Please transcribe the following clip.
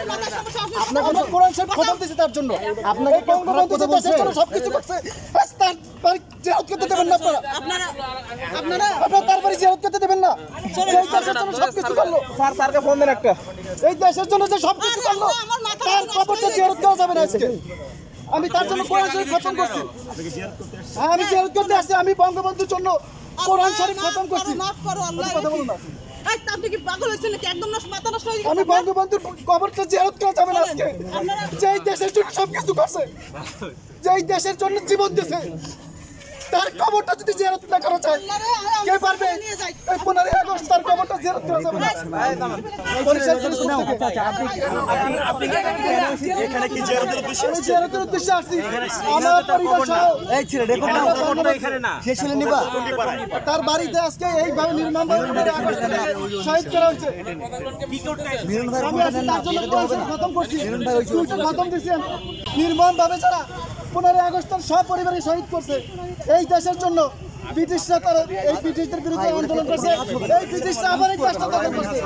আপনাকে আমরা কোরআন শরীফ খতম দিয়েছি তার জন্য। আপনাকে বঙ্গবন্ধু যে দেশের জন্য সবকিছু করছে, তার বাড়ি জিয়ারত করতে দেবেন না আপনারা তার বাড়ি জিয়ারত করতে দেবেন না। এই দেশের জন্য সবকিছু করলো, স্যারকে ফোন দেন একটা। এই দেশের জন্য যে সবকিছু করলো, তার কবরটা জিয়ারত দেওয়া যাবে না আজকে। আমি তার জন্য কোরআন শরীফ খতম করছি। হ্যাঁ, আমি জিয়ারত করতে আসছি। আমি বঙ্গবন্ধুর জন্য কোরআন শরীফ খতম করছি। কথা বলুন না। আমি বঙ্গবন্ধুর কবরটা জিয়ারত করা যাবে না আজকে। যেই দেশের জন্য সবকিছু করছে, যেই দেশের জন্য জীবন দিয়েছে, তার কবরটা যদি জিয়ারত না করা যায়, কে পারবে? এই 15 আগস্ট তার কবরটা জিয়ারত করা যাবে না। এখানে কি জিয়ারতের উদ্দেশ্যে? আমি জিয়ারতের উদ্দেশ্যে আসছি। আমার পরিবার সহ এই ছেলে দেখো না, কবরটা এখানে না। সে ছেলে নিবা তার বাড়িতে আজকে এইভাবে নির্মমভাবে 15 আগস্ট শহীদ করা হয়েছে। আমি আজকে তার জন্য কোরআন শরীফ খতম করছি, খতম দিয়েছি। নির্মমভাবে যারা 15 আগস্ট তার সব পরিবারকে শহীদ করছে, এই দেশের জন্য ব্রিটিশরা তারা এই ব্রিটিশদের বিরুদ্ধে আন্দোলন করছে, এই ব্রিটিশরা আবার এই দেশটা দখল করছে।